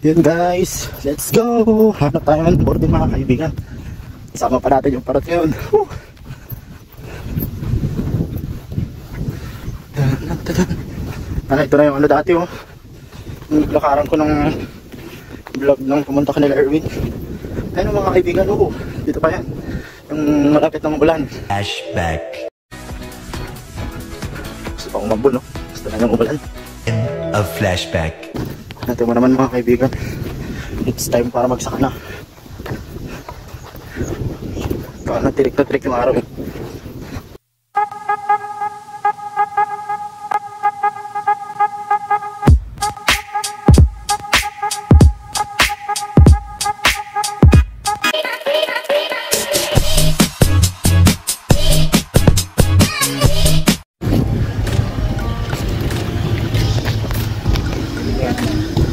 Yun guys, let's go! Hanap tayo ng boarding mga kaibigan. Sama pa natin yung parot yun. Ito na yung ano dati oh. Yung lakaran ko ng vlog nung pumunta ka nila Erwin. Ayun mga kaibigan, oo. Dito pa yan. Yung malapit ng ulan. Flashback. Gusto pa umabol no? Gusto na yung ulan. End of flashback. Natin mo naman mga kaibigan. It's time para magsaka na. Baka natirik na tirik yung araw eh.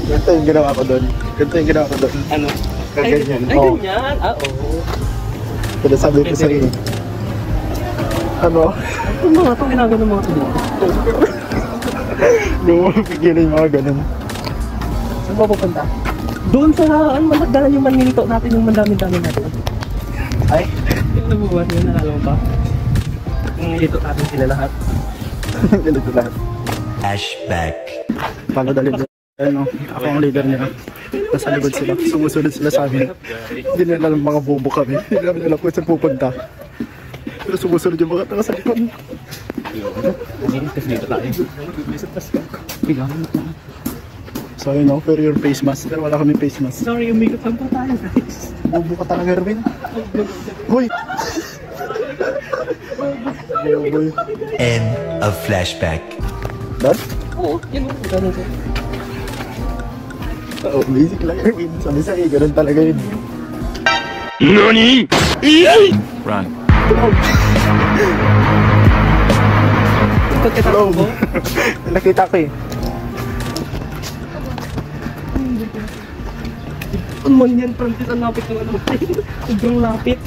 Ganito yung ginawa ko doon. Ganito yung ginawa ko doon. Ano? Ganyan. Ay, ganyan? Ah, oo. Kaya sabi ko sa iyo. Ano? Yung mga itong ginagawa ng mga ito dito. Hindi mo pigilin yung mga ganun. Saan ba pupunta? Doon sa, ano, malagdalan yung maninito natin, yung mandami-dami natin. Ay? Yung nabubuhat yun, nakala mo pa? Yung nilito natin sila lahat. Ganito lahat. Flashback. Paano dalhin? Ano, ako ang leader nila. Nasa likod sila. Sumusunod sila sa amin. Hindi nila alam mga bobo kami. Hindi namin alam kung saan pupunta. Pero sumusunod yung mga tao sa likod. Dito tayo. So yun know, for your face mask. Pero wala kami face mask. Sorry, umikot lang po tayo guys. Bobo ka talaga, Erwin. Hoy! Boy. End of flashback. Done? Oo, yun o. Ganun ko. Oo, basic lang, Erwin. Sabi sa iyo, ganun talaga yun. NANI?! Run. Pagkatapos ko? Nakita ko eh. Ano man yan, Francis? Ang lapit ng ano. Sobrang lapit.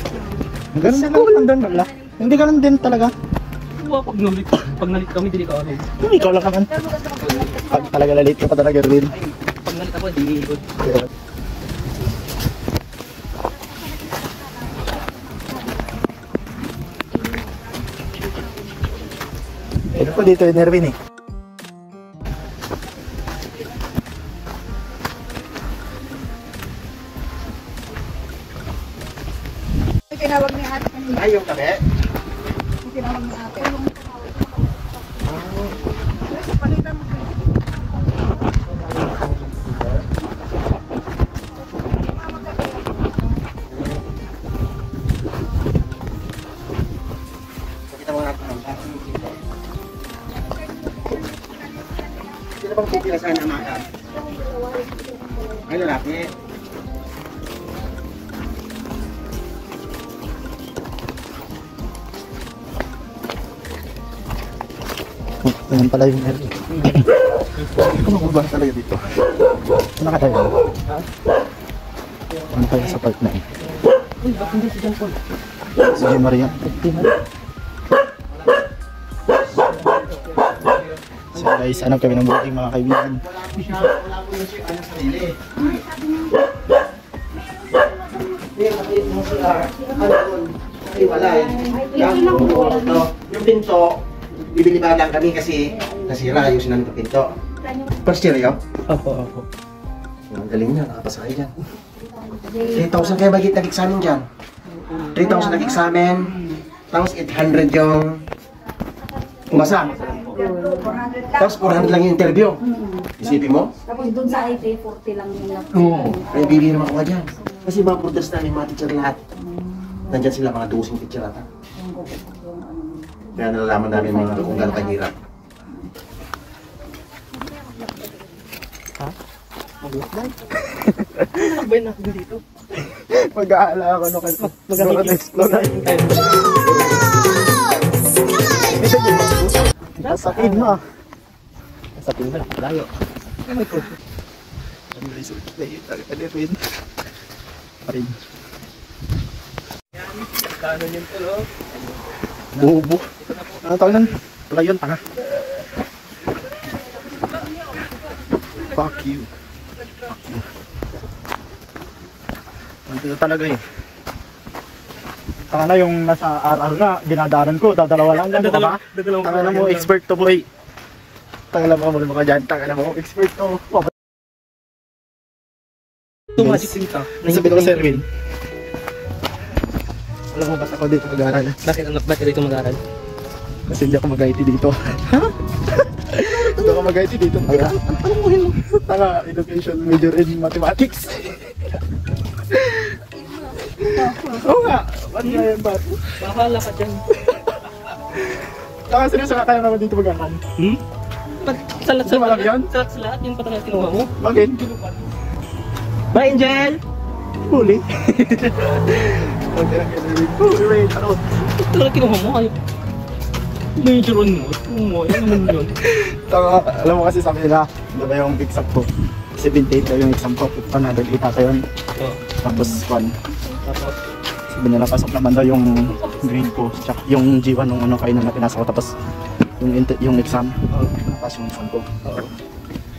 Ganun din lang doon, wala. Hindi ganun din talaga. Pag nalit kami, dili ka ano. Ikaw lang naman. Pag talaga lalit ka pa talaga, Erwin. Pag nalit ako, hindi ikot. Ito po dito yung Erwin eh. Tinawag ni ate kanina. Ay, yung kape? Tinawag ni ate. Palitan mo. Pakita mo natin ang bahay. Sino bang titira sa namakan? Ay, lalaki. Ayan pala yung Erwin. Ano ba talaga dito? Ano ka tayo? Ano tayo sa park na eh? Uy, ba't hindi si John Paul? Sige Maria. So guys, hanap kami ng booking mga kaibigan. Yung pinto, bibili ba lang kami kasi nasira, ayusin namin yung pinto. First year yun? Opo, opo. Ang galing niya, nakapasa kayo dyan. 3,000 kayo bagit nag-examen dyan. 3,000 nag-examen, tapos 800 yung pumasa. Tapos 400 lang yung interview. Isipin mo? Tapos doon sa IP, 40 lang yung Oo. Kaya bibili naman ako ka dyan. Kasi mga prudas namin, mga teacher lahat. Nandyan sila mga 12 teacher ata. Kaya nalalaman namin mga kung gano'ng kahirap. Nakabay na ako dito. Mag-aala ako nung mag-explore na. Nasakid mo ah. Nasakid mo, nakalayo. Ano ito? Ano rin? Parin. Kano yun ito, no? Bobo. Ano tawag nun? Wala yun, tanga. Fuck you. Fuck you. Ito talaga eh. Taka na yung nasa RR nga, dinadaran ko, dadalawa lang yan, ba? Taka na mo, expert to boy. Taka na mo, mga dyan, taka na mo, expert to. Ito magic dito. Nasabi ko sa Erwin. Alam mo ba't ako dito mag-aaral? Bakit ka dito mag-aaral? Kasi hindi ako mag-IT dito. Ha? Hindi ako mag-IT dito. Anong muhin mo? Taka, education major in mathematics. Oo nga, ano nga yan ba? Bahala ka dyan. Taka, seryoso ka kaya naman dito mag-aaral? Salat Hindi mo alam yun? Salat yung patagal kinuha mo. Bakit? Bye, Angel! Huli. Wait, ano? Talaga kinuha mo kayo. Major on mo. Yan naman yun. Taka, alam mo kasi sabi nila, di ba yung exam ko? 78 daw yung exam ko, 108 ata yun. Oh. Tapos 1. Tapos, Sabi nila, pasok naman daw yung grade ko, tsaka yung G1 nung ano kayo na pinasa ko, tapos yung exam, tapos yung exam ko.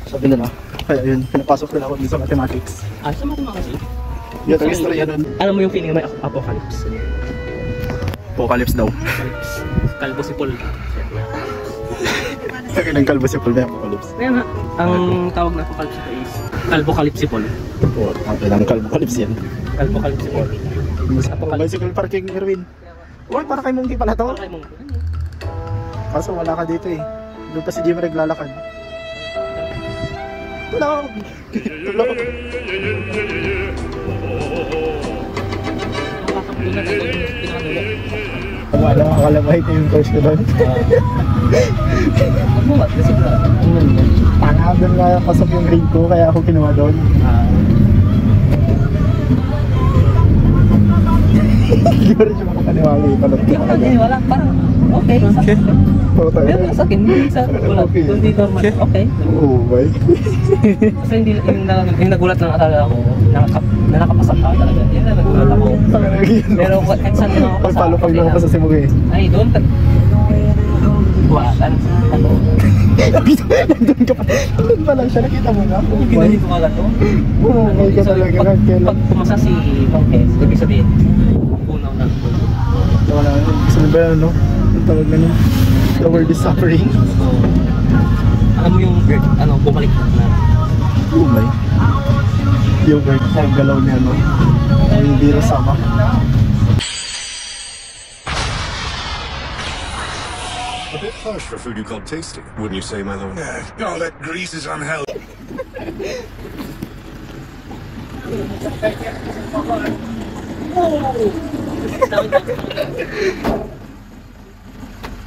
Sabi nila, kaya yun, pinapasok nila ako dun sa mathematics. sa mathematics. Yun, ang istorya dun. Alam mo yung feeling na may apocalypse? Apocalypse daw. Kalbo si Paul. Kaya ng kalbo si Paul na apocalypse. Kaya nga, ang tawag na apocalypse ito is Kalbo-calypse Paul. Oo, ang kailang kalbo-calypse yan. Kalbo-calypse Paul. Bicycle parking, Erwin. Uy, para kay Monkey pala to. Para kay Mongko. Kaso wala ka dito eh. Doon pa si Jim naglalakad. Tulog! Tulog! Nakakapunan ako yung pinakadulo. Wala akong kalamay ito yung course ko doon. Magbuhat, kasi ba? Ano yun? Tanga, doon nga pasok yung grade ko, kaya ako kinuha doon. Hindi ko rin siya makapaniwala yung palot ko. Wala, parang okay. Pero sa akin, hindi sa gulat. Hindi normal. Okay. Oh my. Kasi hindi yung nagulat lang akala ko na nakapasa ka talaga. Yan na nagulat ako. Pero kahit saan na ako Pagpalupag na ako sa simug eh. Ay, doon. Buwatan. Ano? Nandun ka pa. Nandun pa lang siya, nakita mo na. Ginanito ka lang to. Oh my ka talaga. Pag pumasa si Mongkes, ibig sabihin, punaw na. Wala na. Gusto ba yan, no? Ang tawag na nun. The world is suffering. So, alam mo yung bird, bumalik na. Oh my. Yung bird, ang galaw niya, no? Ang virus sama. A bit harsh for food you call tasty, wouldn't you say, my lord? All that grease is unhealthy.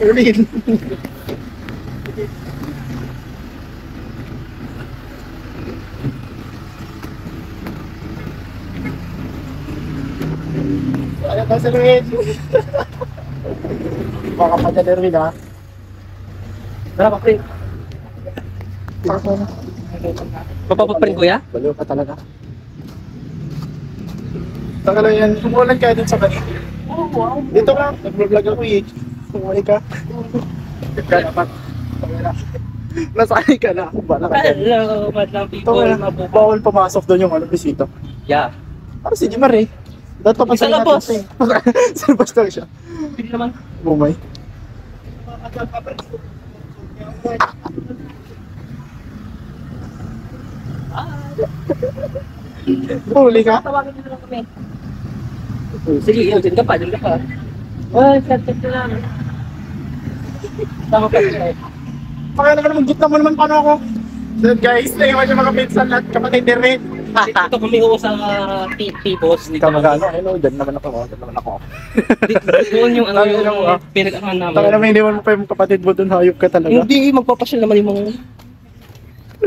Erwin! Ano ba si Erwin? Baka pa dyan Erwin ha? Tara, paprint. Papaprint kuya? Baliw ka talaga. Taka lang yan, sumulan ka dun sa kanina. Oh, wow. Dito ka, nag-vlog ako eh. Sumulan ka. Ka dapat. Nasanay ka na. Bala ka dyan. Hello, madlang Ito people. ka, bawal pumasok doon yung bisita. Yeah. Para si Jimar eh. Dapat pa Isa lang, boss. Sa labas lang siya. Pili naman. Bumay. Huli ka? Tawagin nyo na lang kami. Sige, dyan ka pa. Ay, chat na lang. Tama pa siya. Pakaya naman mag-gitna mo naman paano ako. So guys, naiwan yung mga pinsan at kapatid ni Rin. Dito kami uo sa T-Boss. Hindi ka mag-ano, ayun o, dyan naman ako. Doon yung Sabi nila mo, pinag-aman namin. Taka naman iniwan mo pa yung kapatid mo doon, hayop ka talaga. Hindi, magpapasyal naman yung mga...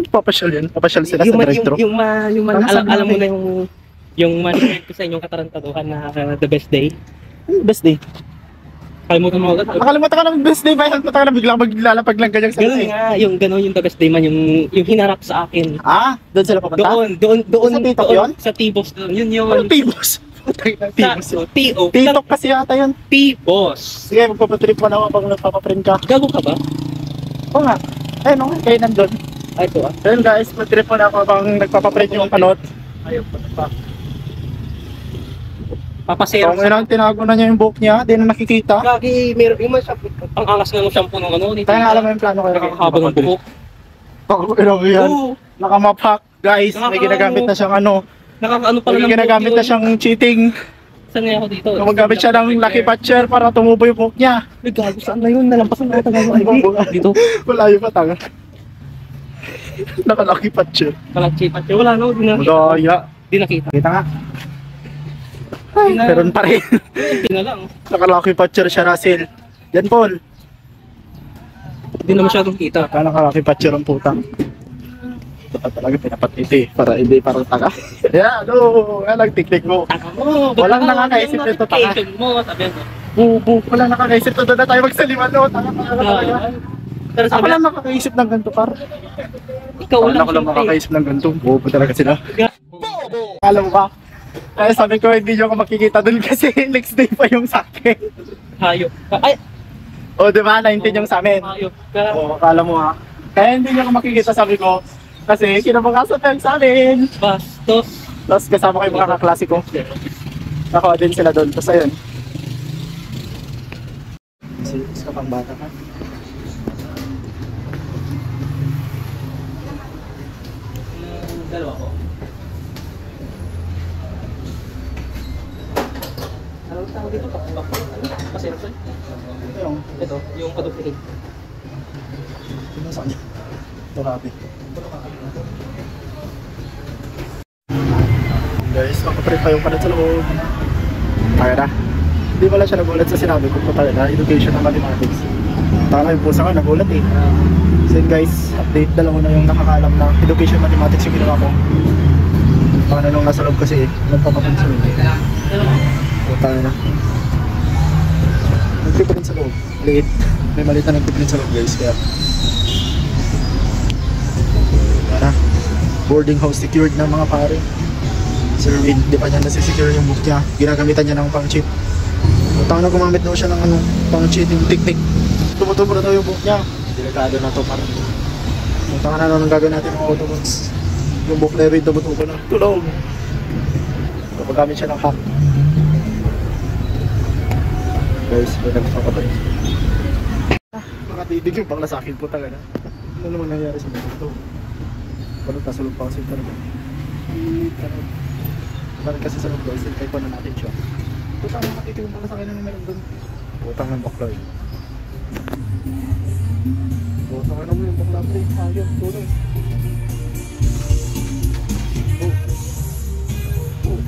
Papasyal yan, papasyal sila sa direktro. Alam mo na yung manifest ko sa inyong katarantaduhan na the best day. Best day. Kalimutan mo agad. Nakalimutan ka ng best day ba? Nakalimutan ka na biglang maglalapag lang kanyang Ganun nga, yung the best day man, yung hinarap sa akin. Ah, doon sila papunta? Doon Sa TikTok yun? sa T-Boss doon. Yun yung... Ano T-Boss? T-Boss yun. T-O. TikTok kasi yata yun. T-Boss. Sige, magpapatrip mo na ako pag nagpapaprint ka. Gago ka ba? Oo nga. Ayun o, kayo nandun. Ay, ito ah. Ayun guys, magtrip mo na ako pag nagpapaprint yung panot. Ayaw pa. Papasero. Kung ilang tinago na niya yung buhok niya, di na nakikita. Gagi, meron yung ang angas nga ng shampoo ng ano. Kaya nga alam mo yung plano ko. Nakakahaba ng buhok. Kung ilang yan. Oo. Nakamapak, guys. May ginagamit na siyang ano. Nakakaano pala May ginagamit na siyang cheating. Saan nga ako dito? Gumagamit siya ng lucky patcher para tumubo yung buhok niya. Ay, gago, saan na yun? Nalampasan na taga dito. Wala yung patanga. Naka-lucky patcher. Kalagchipat. Wala na, di nakita. Madaya. Di nakita. Kita nga. Ay, meron pa rin. Hindi na lang. Naka-lucky patcher siya, Russell. Yan, Paul. Hindi na masyadong kita. Naka-lucky patcher ang puta. Ito talaga pinapatiti para hindi parang taga. Yeah, ano, nagtiktik mo. Walang nakakaisip nito, taka. Mo, sabi mo. Bubu, walang nakakaisip nito na tayo magsaliman, no? Taka talaga. Pero Ako sabi lang nakakaisip ng ganito, par. ikaw lang. Ako lang makakaisip ng ganito. Bubu talaga sila. Alam mo ba? Kaya sabi ko, hindi nyo ako makikita dun kasi next day pa yung sa akin. Hayop. Ay, O, di ba? 19 yung sa amin. hayop. O, akala mo ha. Kaya hindi nyo ako makikita, sabi ko. Kasi kinabukasan tayo sa amin. Bastos. Tapos kasama ko yung mga kaklase ko. Nakuha din sila doon. Tapos ayun. Serious ka pang bata ka. Dalawa ko. Anong tawag dito? Pasensoy? Ito yung. Ito, yung paduplikid. Ito saan? Ito rabi. Guys, makaprint pa yung palit sa loob. Kaya na. Hindi pala siya nagulat sa sinabi ko. Tayo na, education ng mathematics. Tama yung pusa ka, nagulat eh. So yun guys, update dalawa na yung nakakalam na education mathematics yung ginawa ko. Paano nung nasa loob kasi nagpapapunta sa loob. So tayo na. Nagpiprint sa loob. Liit. May maliit na nagpiprint sa loob guys. Kaya na. Boarding house secured ng mga pare. Sir Win, di pa niya nasi-secure yung book niya. Ginagamitan niya ng pang-cheat. Utang na gumamit daw siya ng ano, pang-cheating technique. Tumutubo na daw yung book niya. Delikado na to parang. Utang na nung gagawin natin ng autobots. Yung book na rin tumutubo na. Tulong! Kapag gamit siya ng hack. Guys, may nagpapatay. Makatitig yung bakla sa akin po talaga. Ano naman nangyari sa mga ito? Parang kasulog pa kasi talaga. Parang kasi sa loob guys, kaya pa na natin siya. Putang na makatitig yung bakla sa akin na meron doon. Putang ng bakla yun. Putang na mo yung bakla pre. Ayun, tulong.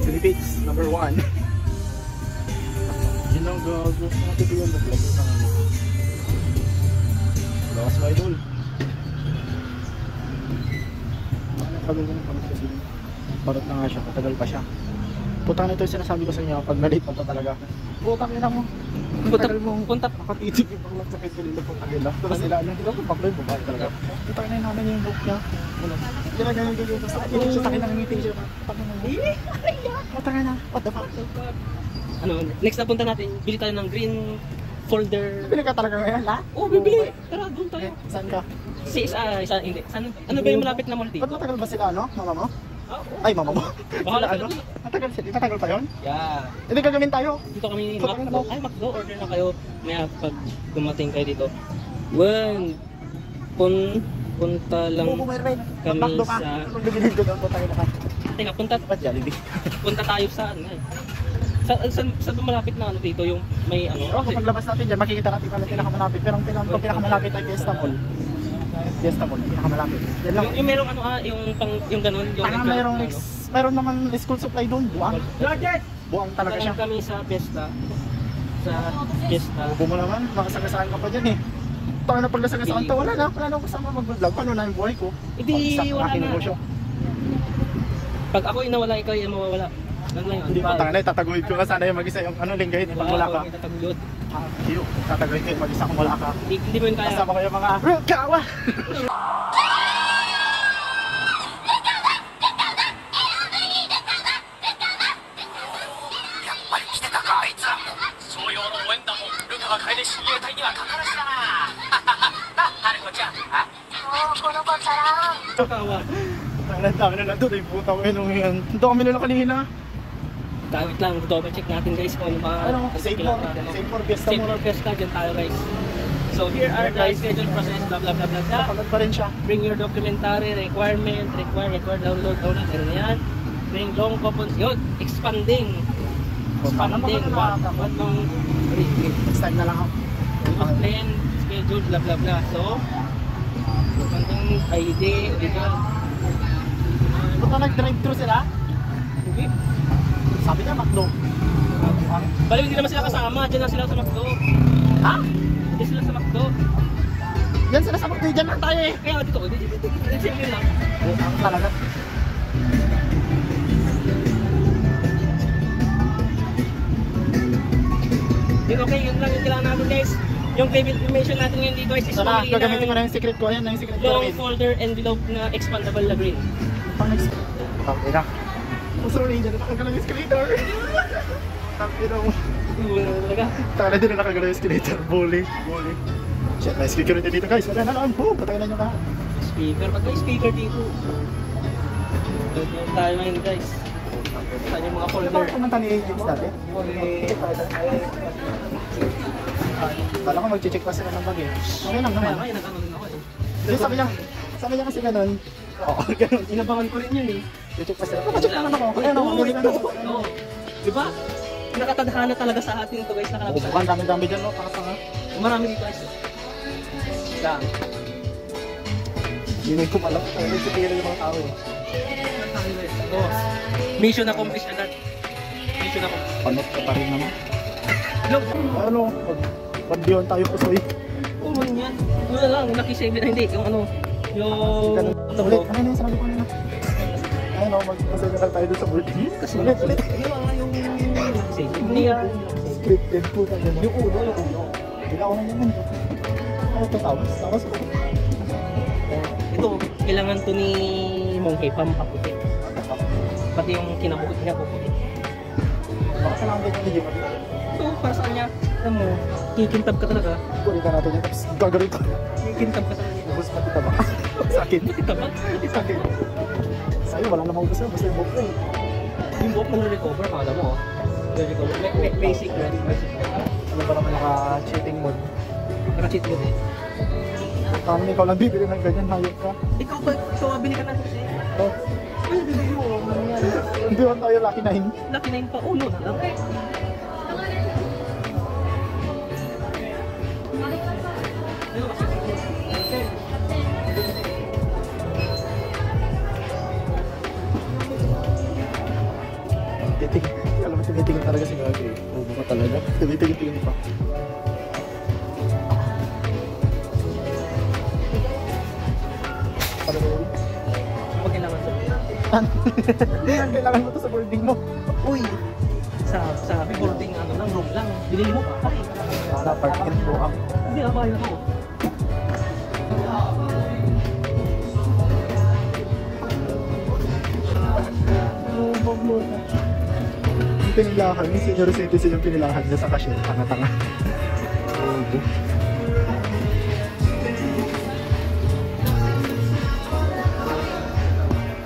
Philippines, number 1. Yun ang gago. Makatitig yung bakla. Putang na mo. Lakas mo idol. Tagal ko ng pamit kasi parot na nga siya, patagal pa siya. Putang na ito yung sinasabi ko sa inyo, pag na-late pa talaga. Putang ina mo. Putagal mo. Punta. Nakatitig yung panglang sakit ko nila putang ina. Tapos sila, alam ko kung bakla yung babae talaga. Putang ina yung namin yung book niya. Ano? Hindi na ganyan ganyan. Tapos hindi siya sa akin nangingiti siya. Putang ina mo. Putang ina. What the fuck? Ano, next na punta natin, bili tayo ng green folder. Bili ka talaga ngayon, ha? Oh, bibili. Tara, doon tayo. Saan ka? Hindi. Ano ba yung malapit na mall dito? Ba't matagal ba sila, ano? Mama mo? Oh, Ay, mama mo. Bahala Sila, ano? Matagal sila. Matagal pa yun? yeah. Hindi gagawin tayo. Dito kami Macdo. Ay, Macdo. Order na kayo. Maya pag dumating kayo dito. Punta lang kami sa... Anong bibilhin ko doon? Putang ina ka. Teka, Ba't Jollibee? punta tayo sa ano eh. Sa malapit na ano dito, yung may ano. Pero kapag labas natin dyan, makikita natin kung ano pinakamalapit. Pero ang pinakamalapit ay Fiesta Mall. Fiesta Mall, pinakamalapit. Yan lang. Yung merong ano yung ganun. Yung Mayroon naman school supply doon. Buang. Buang talaga siya. kami sa Fiesta. Sa Fiesta. Bubo mo naman, makasagasaan ka pa dyan eh. Taka na paglasagasaan to, wala na ako kasama mag-vlog. Paano na yung buhay ko? Hindi, wala na. Negosyo. Pag ako nawala, ikaw yung mawawala. Ano lang yun? Hindi ko tanga na, tataguyod ko ka sana yung mag-isa yung ano linggahin pag wala ka. Tatagulod. Iyo, tataguyod ko yung mag-isa kung wala ka. Hindi mo yun kaya. Kasama ko yung mga kawa! Kawa. Ang dami na nandun, ay puta ko yun. Ito kami nila kanina. Wait lang, double check natin guys kung ano mga Save more Fiesta Save mo. more Fiesta, dyan tayo guys. So here are the schedule process, blah blah blah blah blah. Pagod pa rin siya. Bring your documentary requirement, download, ano na yan. Bring long coupons, yun, expanding. Expanding, what nung Next time na lang ako. plan, schedule, blah blah blah. So, expanding ID, legal. Punta nag-drive-thru sila? Okay. Sabi niya, McDo. Bali, hindi naman sila kasama, dyan lang sila sa McDo. Ha? Hindi sila sa McDo. Yan sila sa McDo, dyan lang tayo eh. Kaya dito, dito lang. Talaga. Yun, okay, yun lang yung kailangan natin guys. Yung payment information natin ngayon dito is So na, only gagamitin ko na yung secret ko. Ayan na yung secret ko. long folder envelope na expandable na green. Pang next. Okay na. Oh, sorry, dyan na nakagalaw yung escalator. Tapos mo. Talaga. Taka na din na nakagalaw yung escalator. Bully. Shit, may speaker rin dito guys. Wala na lang. Boom! Patayin na nyo lahat. Speaker, pag may speaker dito. Doon tayo ngayon guys. Saan yung mga Ano folder? ba kumanta ni James dati? Kala ko mag-check pa sila ng bag eh. Okay lang naman. Kaya nagkaroon din ako eh. Hindi, sabi niya kasi ganun. Oo, ganun. Inabangan ko rin yun eh. I-check pa sila. Papacheck naman ako. Ayan ako, galing na ako. Oo. Diba? Nakatadhana talaga sa atin to guys. Bubukan, dami-dami dyan no, para nga. Marami dito guys. Yan. Hindi ko pala. Ay, sipira yung mga tao eh. Oh. Mission accomplished agad. Mission accomplished. Panot ka pa rin naman. Look! Ano, pag diyon tayo pusoy. Oo man yan. Ano na lang, nakisave na hindi. Yung ano, yung... Ulit, ano yung sinabi ko nila? Ayun o, mag-pasay na lang tayo doon sa boarding. Kasi Ulit. Yung mga yung... nakisave. Hindi yan. Scripted po na gano'n. Yung ulo. Hindi ako na naman. Ano ito, tawas ko. Ito, kailangan to ni Monkey pampaputi. Pati yung kinabukot niya puputi. Baka sa lang ganyan hindi pa. So, para sa kanya, alam mo, kikintab ka talaga. Kulitan natin yun, tapos gagawin ko. Kikintab ka talaga. Ubus pati taba. Sa akin. Kitabag? Sa akin. Sa'yo, wala namang ubus na. Basta yung buhok ko eh. Yung buhok na recover, kala mo, recover. Basic, right? Ano ba naman naka-cheating mode? Naka-cheat mo din. Kami ikaw lang bibili ng ganyan, hayop ka. Ikaw ba, bili ka natin kasi. Oh. Ano bibili mo? Hindi mo tayo lucky 9. Laki na yung paulo na lang. Titig. Alam mo, tumitingin talaga si Gagi. Oo ka talaga. Tumitingin pa. Ano mo? Pag kailangan sa Kailangan mo to sa boarding mo. uy, sa boarding ano lang, room lang. Binili mo pa. Para parking po ako. Hindi, abayan ako. Yung pinilahan, yung senior citizen yung pinilahan niya sa cashier. Tanga-tanga.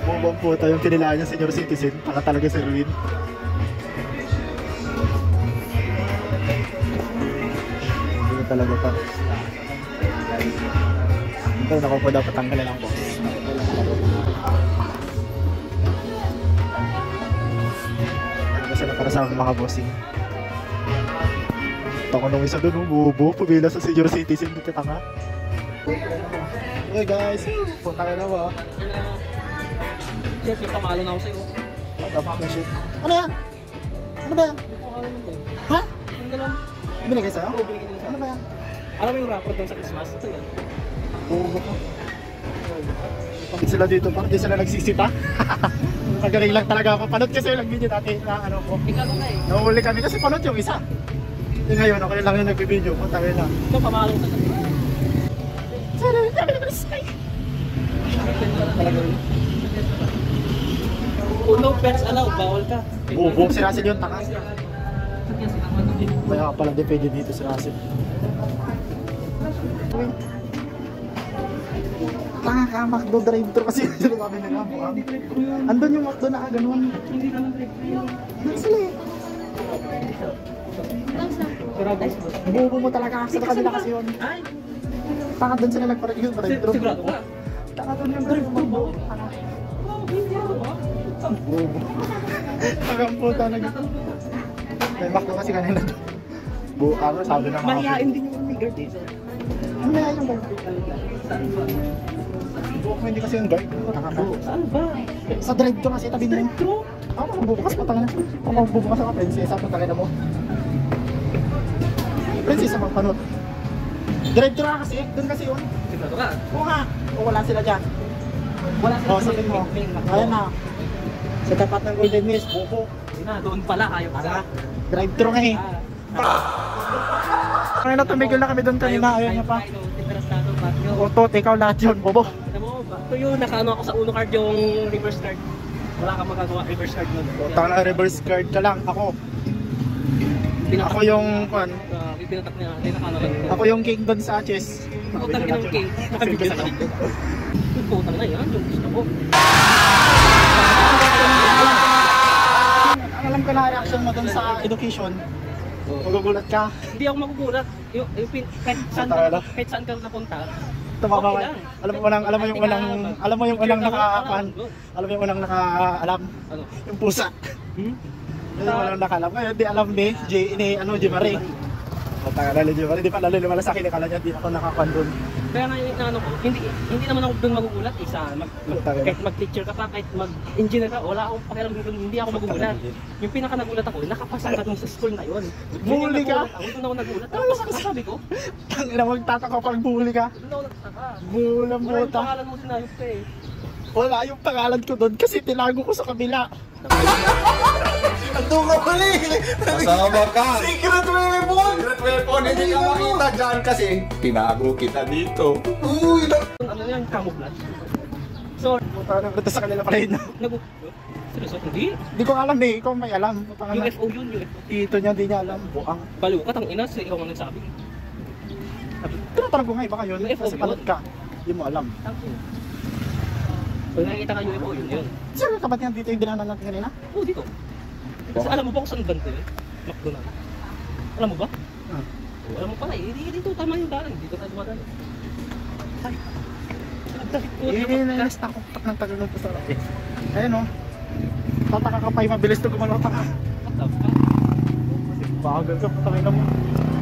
Bumabang po tayo yung pinilahan niya senior citizen. Tanga talaga si Ruin. Hindi talaga pa. Ito, naku po dapat tanggalan ang box. Sila para sa mga bossing. Tako nung isa doon, bubo, pumila sa senior citizen, dito tanga. Hey guys, punta ka na ba? Chef, yung pamalo na ako sa'yo. Dapat na shit. Ano yan? Ano ba yan? Ha? Ang galang. Binigay sa'yo? Oo, binigay din Ano ba yan? Alam mo yung rapper doon sa Christmas? Ito yan. Bubo ko. Bakit sila dito? Bakit di sila nagsisita? Magaling lang talaga ako. Panot kasi yung video dati na ano ko. Ikaw na eh. Nahuli kami kasi panot yung isa. Yung ngayon, ako lang yung nagbibideo. Punta kayo na. Ito, pamalo sa kanila. No pets allowed, bawal ka. Bubo si Russell yun, tanga. Kaya pala depende dito si Russell. Tanga ka, McDo drive-thru kasi sinasabi nila buang. Andun yung McDo na ganun. Hindi naman drive-thru. Ano sila eh? Bubo mo talaga sa kanila kasi yun. Ay, Tanga doon sila nagparag yun, drive-thru. sigurado ka. Tanga doon yung drive-thru mo. Bubo. Tagang puta na gito. May McDo kasi kanina doon. Ano sabi na mga Mahihain din yung may guard eh. ano na yung guard? Bubo ko hindi kasi yung guard. Saan ba? Sa drive-thru kasi tabi nila. Ako magbubukas pa tanga na. Ako magbubukas ako prinsesa pa tanga na mo. Prinsesa magpanot. Drive-thru ka kasi, doon kasi yun. Sigurado ka. Oo nga. O wala sila dyan. Wala O sabihin mo. Ayan na. Sa tapat ng Golden Mills, bubo. Doon pala kayo para. Drive-thru nga eh. Kaya na tumigil na kami doon kanina. Ayaw niya pa. Otot, ikaw lahat yun, bobo. Alam mo, ito yung nakaano ako sa uno card yung reverse card. Wala kang magagawa reverse card nun. Tanga na reverse card ka lang. Ako yung Pinatak niya, nakaano lang. ako yung king doon sa chess. Putang ng king. Nakabigay sa akin. Yung putang na yan, yung gusto ko. Alam ko na reaction mo doon sa education. Magugulat ka. Hindi ako magugulat. Kahit saan ka napunta. Tumama Okay ka. lang. Alam mo yung unang nakaalam. Alam mo yung unang nakaalam. Ano? Yung pusa. Hmm? Yung unang nakaalam. Ngayon di alam ni J. Marie. O taga na J. Marie. Di pa lalo lumala sa akin. Akala niya di ako nakakuan doon. Kaya nga yung ano ko, hindi naman ako doon magugulat. Kahit mag-teacher ka pa, kahit mag-engineer ka, wala akong pakialam doon, hindi ako magugulat. Yung pinaka nagulat ako, nakapasa ka dun sa school na yun. Bully ka? Doon ako nagulat. Tapos sabi ko, Tangina magtataka pag bully ka. doon ako nagtaka. Bulang Wala yung buta. pangalan mo sinayop ka eh. Wala yung pangalan ko doon kasi tinago ko sa kabila. Ando ka pala eh. Kasama ka. Secret weapon! Secret weapon, hindi ka makita dyan kasi tinago kita dito. Uy, Ano yan, camouflage. So, Puta na sa kanila pala yun. seryoso, hindi. Hindi ko alam eh, ikaw may alam. Puta na. UFO yun, UFO. Tito niya, di niya alam. Buang. Baliw ka, tang ina, ikaw ang nagsabi. Tinatanong ko nga, baka yun. UFO Kasi yun. palad ka. Hindi mo alam. Pag nakikita ka UFO, yun. Sino ka ba yan dito yung dinanan natin kanina? Oo, dito. Kasi alam mo ba kung saan banda yun? McDonald's. Alam mo ba? Oo, alam mo pala, dito tama yung daan. Dito tayo dumadaan. Ay. Nainis na ako. Ng tagal ng pasarap eh. Ayun o. Tataka ka pa yung mabilis na gumalata ka. Bagal ka, patangin na mo.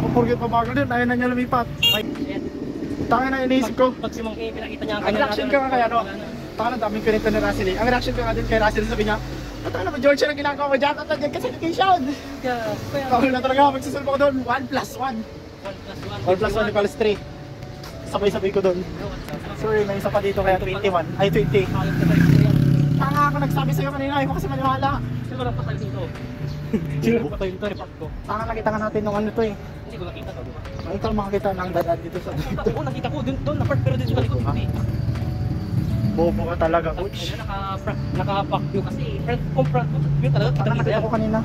Kung forget pa bagal din, ayaw na niya lumipat. Ay, tangin na iniisip ko. Pag si Mang E, pinakita niya Ang reaction ka nga kaya no? Taka na daming pinito ni Russell eh. Ang reaction ka nga din kay Russell, sabi niya, patay na ba George ang ginagawa mo dyan? At nandiyan kasi education. Kaya, Bakit na talaga, magsusulpo ko doon. 1+1. 1+1 equals 3. Sabay-sabay ko doon. Sorry, may isa pa dito kaya 21. Ay, 20. Tanga ako nagsabi sa'yo kanina, ayaw mo kasi maniwala. Sino ba napatay dito? Sino napatay dito? Report ko. Tanga nakita nga natin nung ano to eh. Hindi ko nakita to. Ay, ito makakita ng dadaan dito sa dito. Oo, nakita ko. Doon na part, pero dito sa likod. Hindi. Bobo ka talaga, coach. Naka-pack view kasi. Kung front view talaga, Tanga kita-kita nakita yan. ko kanina.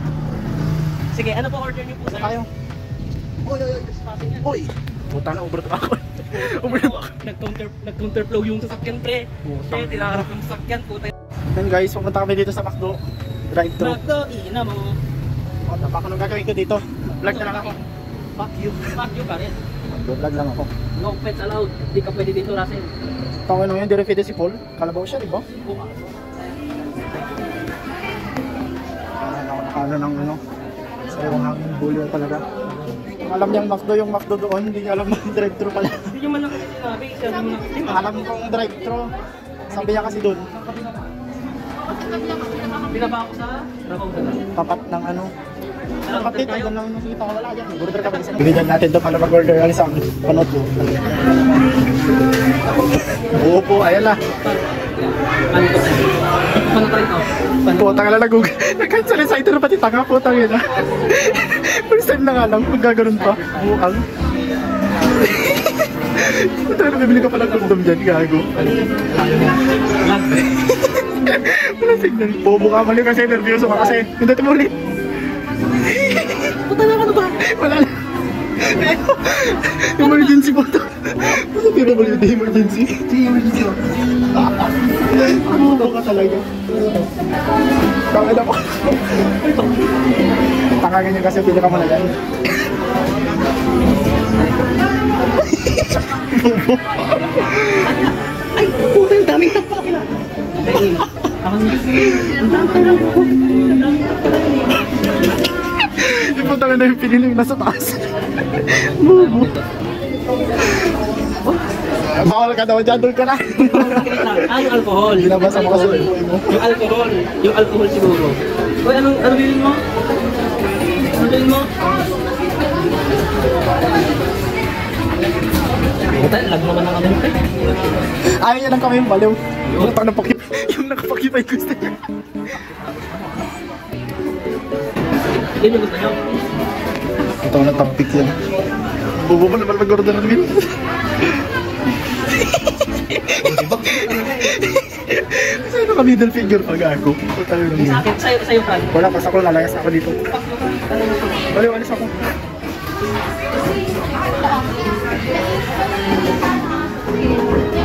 Sige, ano po order niyo po, sir? Tayo. Uy, trespassing yan. Uy! Puta na, over ako. Over na ako. Nag-counterflow yung sasakyan, pre. Pre, tinaharap yung sasakyan, puta. Then guys, pumunta kami dito sa McDo. Drive-thru. Magdo, ina mo. O, baka nung gagawin ko dito. Vlog na lang ako. Fuck you pa rin. Vlog lang ako. No pets allowed. Hindi ka pwede dito, Russell. Tawag nung yun, dire-fide si Paul. Kalabaw siya, di ba? Ano ng ano. Sa yung hangin bulyo talaga. Kung alam niyang McDo yung McDo doon, hindi niya alam ng drive-thru pala. Hindi nyo man lang kasi sinabi. Sabi mo na. Alam kong drive-thru. Sabi niya kasi doon. Binaba ako sa Rabaw na lang. Tapat ng ano. Tapat dito, doon lang nakikita ko wala dyan. Order ka ba isa? Bigyan natin ito para mag-order. Ano sa panot mo? Oo po, ayan na. Ano to? Ano to ito? Puta ka lang nag-cancel yung cider pati tanga po tangin na. First time na nga lang kung gaganon pa. Buang. Puta ka na bibili ka pala kondom dyan, gago. Wala signal. Bobo ka mali kasi nervyoso ka kasi. Hindi ulit. Puta na ano ba? Wala na. Emergency po ito. Ano PWD emergency? Emergency. Bubo ka talaga. Tanga na po. Tanga ganyan kasi pinaka mo na yan. Bubo. Ay, puta yung daming tapak na. Yung putang na yung piniling nasa taas. Bubo. Bawal ka daw dyan, doon ka na. Yung alcohol. Binabasa mo kasi yung buhay mo. Yung alcohol. Yung alcohol siguro. Uy, ano bilhin mo? Ano bilhin mo? Buta, lag naman ang ano. Ayaw niya ng kami yung baliw. Yung nakapakipay gusto niya. Yun yung gusto niyo. Ito na topic yan. Bubo pa naman mag-order ng ganyan. Sa'yo ka middle finger pag ako. Sa akin, sa'yo, Fran. Wala, pas ako, lalayas ako dito. Baliw, alis ako.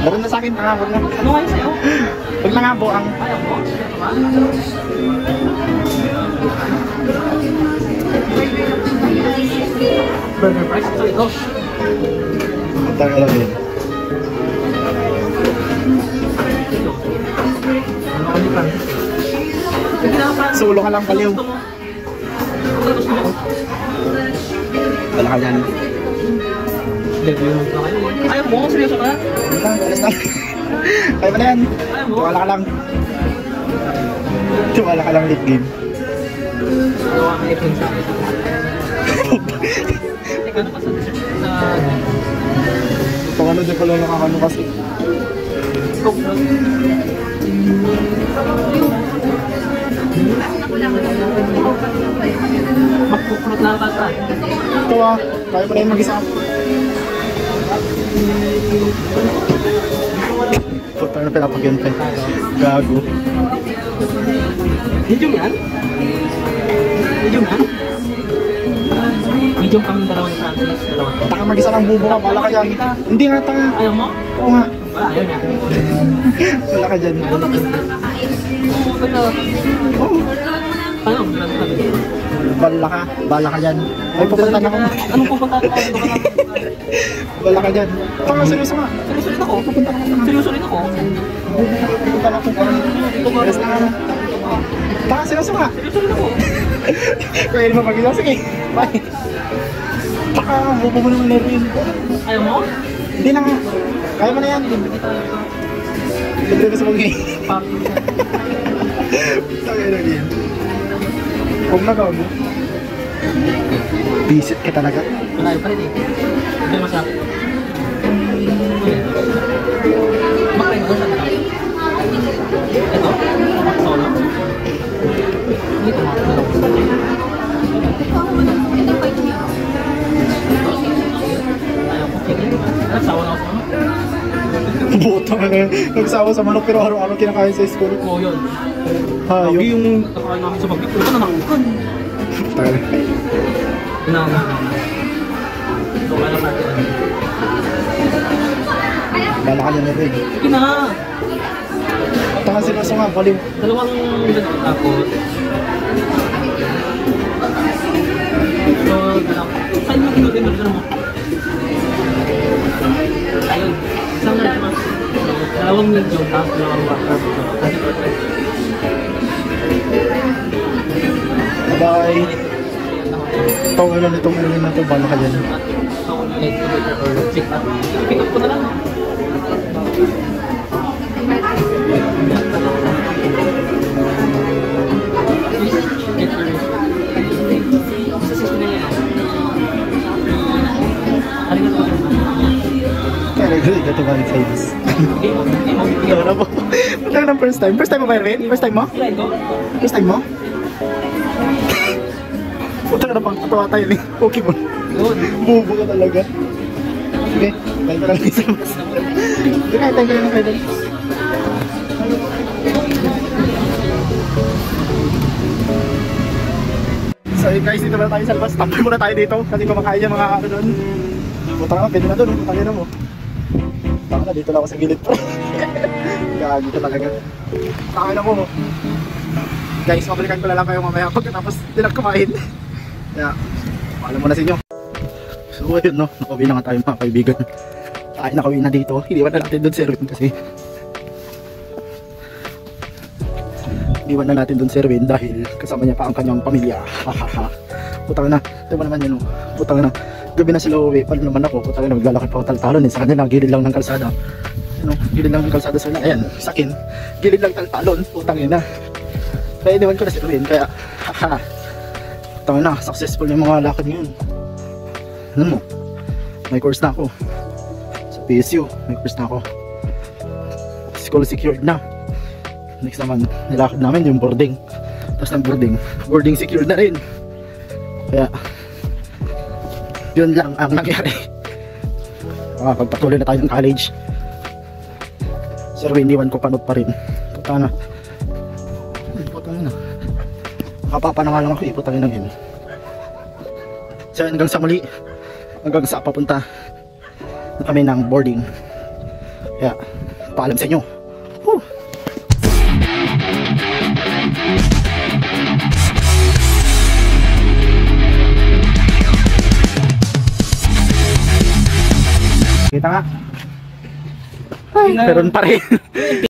Meron na sa akin, wag lang. Ano nga yung sa'yo? Wag lang nga po ang... Ayaw mo? Burger price? So, ito. Taga lang yun. Ano ka ni Fran? Sulo ka lang, baliw. Wala ka dyan. Ayaw mo? Seryoso ka? Wala, alis na. Kaya mo na yan. Ayaw mo? Tiwala ka lang. Tiwala ka lang late game. Gawa ka i-pin sa akin. Teka, ano pa sa dessert? Pag ano din pala nakakano kasi. Coke lang. Magkukulot na bata. Ito kaya mo na yung mag-isa. Puta na pinapagyan pa. Gago. Medium yan? Medium yan? Medium kami dalawa ni Francis. Dalawa. Taka mag-isa lang bubo ka, wala ka dyan. Hindi nga tanga. Ayaw mo? Oo nga. Wala, ayaw niya. Wala ka dyan. Oo, ano? Bala ka dyan. Ay, pupunta na ako. Anong pupunta ako? Bala ka dyan. Tanga, seryoso nga. Seryoso rin ako. Seryoso rin ako. Pupunta na ako. Yes na nga. Tanga, seryoso nga. Seryoso rin ako. Kaya naman mag-isa. Sige, bye. Taka, bubo mo naman na rin. Ayaw mo? Hindi na nga. Kaya mo na yan. Libre mo sa mag-game. Taka na rin. Huwag na gago. Visit ka talaga. Malayo pa rin eh. Hindi masarap. Makain ko saan ka? Ito? Solo? Hindi ko makakalaw. Ayaw ko. Sige. Nagsawa na ako sa manok. Boto ka na yun. Nagsawa sa manok pero araw-araw kinakain sa school. Oo yun. Hayop. Lagi yung nakain namin sa bagay. Ito na nangukan. Tagal. So, alam natin. Bala ka dyan na rin. Sige na. Taka seryoso nga, baliw. Dalawang ganun tapos. So, saan mo kinodemar mo? Ayun. Isang na naman. Dalawang medium tapos dalawang baka. Bye-bye. Tawalan itong ano na ito, bala ka dyan. Ako na like or pick up. Pick up ko na lang. Kaya ito ba yung size? Ikaw na po. Matang ng first time. First time mo ba yun? First time mo? First time mo? Puta ka na pang katawa tayo ni Pokemon. Bubo ka talaga. Sige, tayo ko lang isa mas. Sige, tayo ko lang ng pedal. So So guys, dito na tayo sa labas. Tambay muna tayo dito kasi kumakain yung mga ano doon. Puta ka, pwede na doon. Putangin na mo. Taka na, dito na ako sa gilid pa. Gagi ka talaga. Taka na mo. Guys, mabalikan ko na lang kayo mamaya pagkatapos dilag kumain. Kaya, paalam muna sa inyo. So ayun no, nakauwi na nga tayo mga kaibigan. Tayo nakauwi na dito. Iniwan na natin doon si Erwin kasi iniwan na natin doon si Erwin dahil kasama niya pa ang kanyang pamilya. Hahaha. Putang na, ito ba naman yun oh. Putang na, gabi na sila uwi. Paano naman ako? Putang na, maglalakad pa ako taltalon sa kanila, gilid lang ng kalsada. Ano, gilid lang ng kalsada sila. Ayan, sa akin, gilid lang taltalon. Putang na. Kaya iniwan ko na si Erwin, kaya haha. Putang na, successful yung mga lakad ngayon. Ano mo? May course na ako. Sa PSU, may course na ako. School secured na. Next naman, nilakad namin yung boarding. Tapos ng boarding secured na rin. Kaya, yun lang ang nangyari. Pagpatuloy na tayo ng college. Sir, iniwan ko panot pa rin. Puta na. Kapapa na nga lang ako, iputangin ng yun. So hanggang sa muli, hanggang sa papunta na kami ng boarding. Kaya, paalam sa inyo. Woo! Kita nga. Ay, meron pa rin.